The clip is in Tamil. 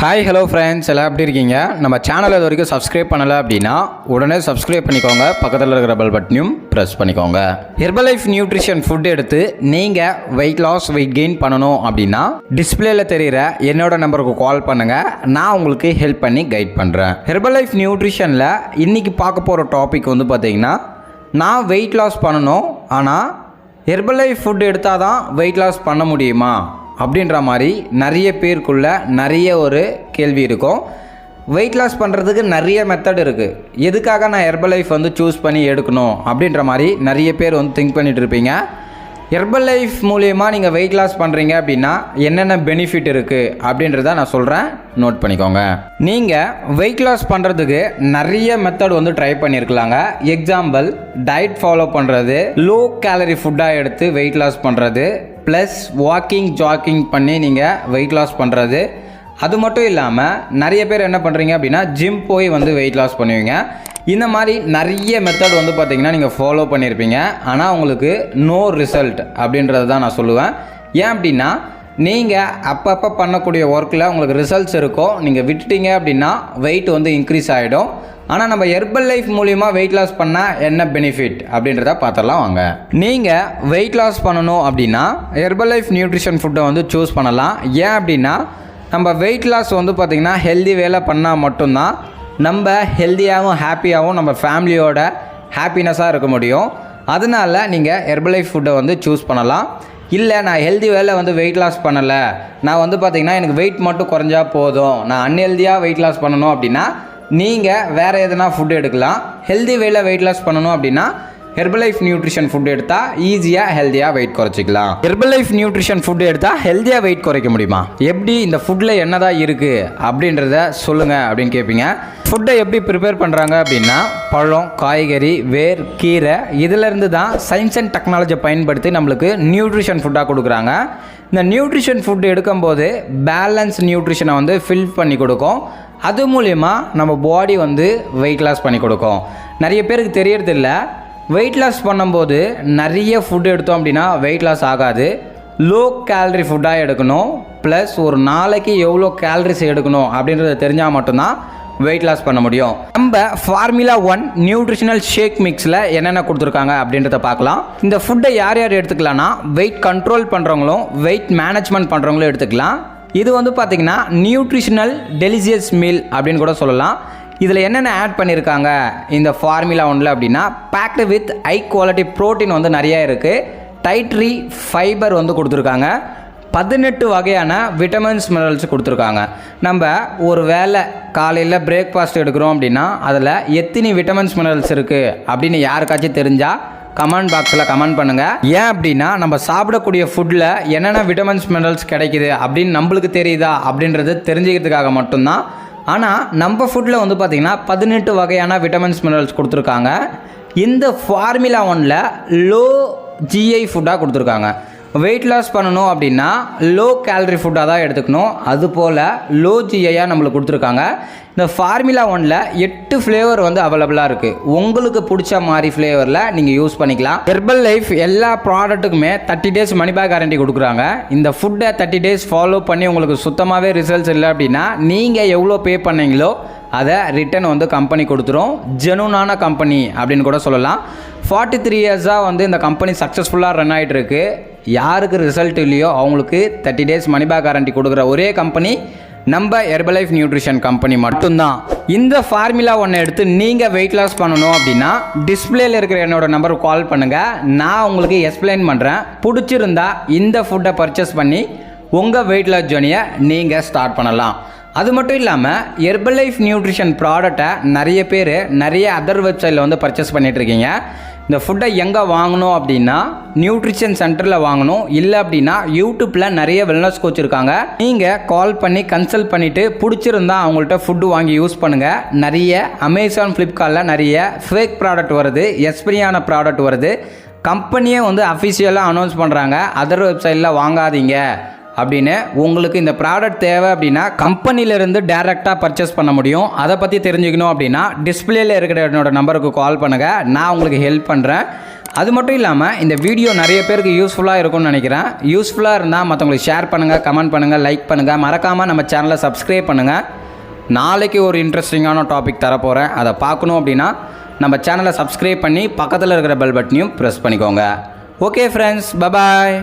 ஹாய் ஹலோ ஃப்ரெண்ட்ஸ், எல்லாம் எப்படி இருக்கீங்க? நம்ம சேனலை இது வரைக்கும் சப்ஸ்கிரைப் பண்ணலை அப்படின்னா உடனே சப்ஸ்கிரைப் பண்ணிக்கோங்க. பக்கத்தில் இருக்கிற பெல் பட்டனையும் ப்ரெஸ் பண்ணிக்கோங்க. ஹெர்பலைஃப் நியூட்ரிஷன் ஃபுட் எடுத்து நீங்கள் வெயிட் லாஸ் வெயிட் கெயின் பண்ணணும் அப்படின்னா டிஸ்பிளேல தெரிகிற என்னோட நம்பருக்கு கால் பண்ணுங்கள். நான் உங்களுக்கு ஹெல்ப் பண்ணி கைட் பண்ணுறேன். ஹெர்பலைஃப் நியூட்ரிஷனில் இன்றைக்கி பார்க்க போகிற டாபிக் வந்து பார்த்திங்கன்னா, நான் வெயிட் லாஸ் பண்ணணும், ஆனால் ஹெர்பலைஃப் ஃபுட் எடுத்தால் தான் வெயிட் லாஸ் பண்ண முடியுமா அப்படின்ற மாதிரி நிறைய பேருக்குள்ள நிறைய ஒரு கேள்வி இருக்கும். வெயிட் லாஸ் பண்ணுறதுக்கு நிறைய மெத்தட் இருக்குது. எதுக்காக நான் ஹெர்பலைஃப் வந்து சூஸ் பண்ணி எடுக்கணும் அப்படின்ற மாதிரி நிறைய பேர் வந்து திங்க் பண்ணிகிட்டு இருப்பீங்க. ஹெர்பலைஃப் மூலயமா நீங்கள் வெயிட் லாஸ் பண்ணுறீங்க அப்படின்னா என்னென்ன பெனிஃபிட் இருக்குது அப்படின்றத நான் சொல்கிறேன், நோட் பண்ணிக்கோங்க. நீங்கள் வெயிட் லாஸ் பண்ணுறதுக்கு நிறைய மெத்தட் வந்து ட்ரை பண்ணியிருக்கலாங்க. எக்ஸாம்பிள், டயட் ஃபாலோ பண்ணுறது, லோ கேலரி ஃபுட்டாக எடுத்து வெயிட் லாஸ் பண்ணுறது, ப்ளஸ் வாக்கிங் ஜாக்கிங் பண்ணி நீங்கள் வெயிட் லாஸ் பண்ணுறது. அது மட்டும் இல்லாமல் நிறைய பேர் என்ன பண்ணுறீங்க அப்படின்னா ஜிம் போய் வந்து வெயிட் லாஸ் பண்ணுவீங்க. இந்த மாதிரி நிறைய மெத்தட் வந்து பார்த்திங்கன்னா நீங்கள் ஃபாலோ பண்ணியிருப்பீங்க. ஆனால் உங்களுக்கு நோ ரிசல்ட் அப்படின்றது தான் நான் சொல்லுவேன். ஏன் அப்படின்னா, நீங்கள் அப்பப்போ பண்ணக்கூடிய ஒர்க்கில் உங்களுக்கு ரிசல்ட்ஸ் இருக்கும். நீங்கள் விட்டுட்டீங்க அப்படின்னா வெயிட் வந்து இன்க்ரீஸ் ஆகிடும். ஆனால் நம்ம ஹெர்பலைஃப் மூலிமா வெயிட் லாஸ் பண்ணால் என்ன பெனிஃபிட் அப்படின்றத பார்த்துடலாம் வாங்க. நீங்கள் வெயிட் லாஸ் பண்ணணும் அப்படின்னா ஹெர்பலைஃப் நியூட்ரிஷன் ஃபுட்டை வந்து சூஸ் பண்ணலாம். ஏன் அப்படின்னா, நம்ம வெயிட் லாஸ் வந்து பார்த்திங்கன்னா ஹெல்தி வேலை பண்ணால் மட்டும்தான் நம்ம ஹெல்த்தியாகவும் ஹாப்பியாகவும் நம்ம ஃபேமிலியோட ஹாப்பினஸாக இருக்க முடியும். அதனால் நீங்கள் ஹெர்பலைஃப் ஃபுட்டை வந்து சூஸ் பண்ணலாம். இல்லை, நான் ஹெல்தி வேலை வந்து வெயிட் லாஸ் பண்ணலை, நான் வந்து பார்த்திங்கன்னா எனக்கு வெயிட் மட்டும் குறைஞ்சா போதும், நான் அன்ஹெல்தியாக வெயிட் லாஸ் பண்ணணும் அப்படின்னா நீங்கள் வேறு எதனா ஃபுட் எடுக்கலாம். ஹெல்தி வேலை வெயிட் லாஸ் பண்ணணும் அப்படின்னா ஹெர்பலைஃப் நியூட்ரிஷன் ஃபுட் எடுத்தால் ஈஸியாக ஹெல்த்தியாக வெயிட் குறைச்சிக்கலாம். ஹெர்பலைஃப் நியூட்ரிஷன் ஃபுட் எடுத்தால் ஹெல்த்தியாக வெயிட் குறைக்க முடியுமா? எப்படி, இந்த ஃபுட்டில் என்னதான் இருக்குது அப்படின்றத சொல்லுங்கள் அப்படின்னு கேட்பீங்க. ஃபுட்டை எப்படி ப்ரிப்பேர் பண்ணுறாங்க அப்படின்னா, பழம், காய்கறி, வேர், கீரை, இதிலேருந்து தான் சயின்ஸ் அண்ட் டெக்னாலஜியை பயன்படுத்தி நம்மளுக்கு நியூட்ரிஷன் ஃபுட்டாக கொடுக்குறாங்க. இந்த நியூட்ரிஷன் ஃபுட் எடுக்கும்போது பேலன்ஸ் நியூட்ரிஷனை வந்து ஃபில் பண்ணி கொடுக்கும். அது மூலயமா நம்ம பாடி வந்து வெயிட் லாஸ் பண்ணி கொடுக்கும். நிறைய பேருக்கு தெரியறதில்ல, வெயிட் லாஸ் பண்ணும்போது நிறைய ஃபுட் எடுத்தோம் அப்படின்னா வெயிட் லாஸ் ஆகாது. லோ கேலரி ஃபுட்டாக எடுக்கணும், ப்ளஸ் ஒரு நாளைக்கு எவ்வளோ கேலரிஸ் எடுக்கணும் அப்படின்றத தெரிஞ்சால் மட்டும்தான் வெயிட் லாஸ் பண்ண முடியும். நம்ம ஃபார்முலா 1 நியூட்ரிஷனல் ஷேக் மிக்ஸில் என்னென்ன கொடுத்துருக்காங்க அப்படின்றத பார்க்கலாம். இந்த ஃபுட்டை யார் யார் எடுத்துக்கலாம்னா, வெயிட் கண்ட்ரோல் பண்ணுறவங்களும் வெயிட் மேனேஜ்மெண்ட் பண்ணுறவங்களும் எடுத்துக்கலாம். இது வந்து பார்த்திங்கன்னா நியூட்ரிஷனல் டெலிஷியஸ் மீல் அப்படின்னு கூட சொல்லலாம். இதில் என்னென்ன ஆட் பண்ணியிருக்காங்க இந்த ஃபார்முலா 1 அப்படின்னா, packed with high quality protein வந்து நிறையா இருக்குது. டைட்ரி ஃபைபர் வந்து கொடுத்துருக்காங்க. 18 வகையான விட்டமின்ஸ் மினரல்ஸ் கொடுத்துருக்காங்க. நம்ம ஒரு வேளை காலையில் பிரேக்ஃபாஸ்ட் எடுக்கிறோம் அப்படின்னா அதில் எத்தனை விட்டமின்ஸ் மினரல்ஸ் இருக்குது அப்படின்னு யாருக்காச்சும் தெரிஞ்சால் கமெண்ட் பாக்ஸில் கமெண்ட் பண்ணுங்கள். ஏன் அப்படின்னா, நம்ம சாப்பிடக்கூடிய ஃபுட்டில் என்னென்ன விட்டமின்ஸ் மினரல்ஸ் கிடைக்குது அப்படின்னு நம்மளுக்கு தெரியுதா அப்படின்றது தெரிஞ்சுக்கிறதுக்காக மட்டும்தான். ஆனால் நம்ம ஃபுட்டில் வந்து பார்த்திங்கன்னா 18 வகையான விட்டமின்ஸ் மினரல்ஸ் கொடுத்துருக்காங்க. இந்த ஃபார்முலா 1 லோ ஜிஐ ஃபுட்டாக கொடுத்துருக்காங்க. வெயிட் லாஸ் பண்ணணும் அப்படின்னா லோ கேலரி ஃபுட்டாக தான் எடுத்துக்கணும். அதுபோல் லோ ஜிஐயாக நம்மளுக்கு கொடுத்துருக்காங்க. இந்த ஃபார்முலா 1 8 ஃப்ளேவர் வந்து அவைலபிளாக இருக்குது. உங்களுக்கு பிடிச்ச மாதிரி ஃப்ளேவரில் நீங்கள் யூஸ் பண்ணிக்கலாம். ஹெர்பலைஃப் எல்லா ப்ராடக்ட்டுக்குமே 30 டேஸ் மணி பேக் கேரண்டி கொடுக்குறாங்க. இந்த ஃபுட்டை 30 டேஸ் ஃபாலோ பண்ணி உங்களுக்கு சுத்தமாகவே ரிசல்ட்ஸ் இல்லை அப்படின்னா நீங்கள் எவ்வளோ பே பண்ணீங்களோ அதை ரிட்டன் வந்து கம்பெனி கொடுத்துரும். ஜெனுனான கம்பெனி அப்படின்னு கூட சொல்லலாம். 43 இயர்ஸாக வந்து இந்த கம்பெனி சக்ஸஸ்ஃபுல்லாக ரன் ஆகிட்டு இருக்கு. யாருக்கு ரிசல்ட் இல்லையோ அவங்களுக்கு 30 டேஸ் மணி பேக் கேரண்டி கொடுக்குற ஒரே கம்பெனி நம்ம ஹெர்பலைஃப் நியூட்ரிஷன் கம்பெனி மட்டும்தான். இந்த ஃபார்முலா 1 எடுத்து நீங்கள் வெயிட் லாஸ் பண்ணணும் அப்படின்னா டிஸ்பிளேல இருக்கிற என்னோட நம்பருக்கு கால் பண்ணுங்கள். நான் உங்களுக்கு எக்ஸ்பிளைன் பண்ணுறேன். பிடிச்சிருந்தா இந்த ஃபுட்டை பர்ச்சேஸ் பண்ணி உங்கள் வெயிட் லாஸ் ஜர்னியை நீங்கள் ஸ்டார்ட் பண்ணலாம். அது மட்டும் இல்லாமல் ஹெர்பலைஃப் நியூட்ரிஷன் ப்ராடக்டை நிறைய பேர் நிறைய அதர் வெப்சைட்டில் வந்து பர்ச்சேஸ் பண்ணிகிட்ருக்கீங்க. இந்த ஃபுட்டை எங்கே வாங்கணும் அப்படின்னா நியூட்ரிஷன் சென்டரில் வாங்கணும். இல்லை அப்படின்னா யூடியூப்பில் நிறைய வெல்னஸ் கோச் இருக்காங்க. நீங்கள் கால் பண்ணி கன்சல்ட் பண்ணிவிட்டு பிடிச்சிருந்தா அவங்கள்ட்ட ஃபுட்டு வாங்கி யூஸ் பண்ணுங்கள். நிறைய அமேசான், ஃப்ளிப்கார்ட்டில் நிறைய ஃபேக் ப்ராடக்ட் வருது, எக்ஸ்பைரியான ப்ராடக்ட் வருது. கம்பெனியே வந்து அஃபிஷியலாக அனௌன்ஸ் பண்ணுறாங்க, அதர் வெப்சைட்டில் வாங்காதீங்க அப்படின்னு. உங்களுக்கு இந்த ப்ராடக்ட் தேவை அப்படின்னா கம்பெனிலேருந்து டைரெக்டாக பர்ச்சேஸ் பண்ண முடியும். அதை பற்றி தெரிஞ்சுக்கணும் அப்படின்னா டிஸ்பிளேல இருக்கிற என்னோட நம்பருக்கு கால் பண்ணுங்கள். நான் உங்களுக்கு ஹெல்ப் பண்ணுறேன். அது மட்டும் இல்லாமல் இந்த வீடியோ நிறைய பேருக்கு யூஸ்ஃபுல்லாக இருக்கும்னு நினைக்கிறேன். யூஸ்ஃபுல்லாக இருந்தால் மற்றவங்களுக்கு ஷேர் பண்ணுங்கள், கமெண்ட் பண்ணுங்கள், லைக் பண்ணுங்கள். மறக்காமல் நம்ம சேனலை சப்ஸ்கிரைப் பண்ணுங்கள். நாளைக்கு ஒரு இன்ட்ரெஸ்டிங்கான டாபிக் தரப்போகிறேன். அதை பார்க்கணும் அப்படின்னா நம்ம சேனலை சப்ஸ்கிரைப் பண்ணி பக்கத்தில் இருக்கிற பெல் பட்டனையும் ப்ரெஸ் பண்ணிக்கோங்க. Okay friends, bye bye.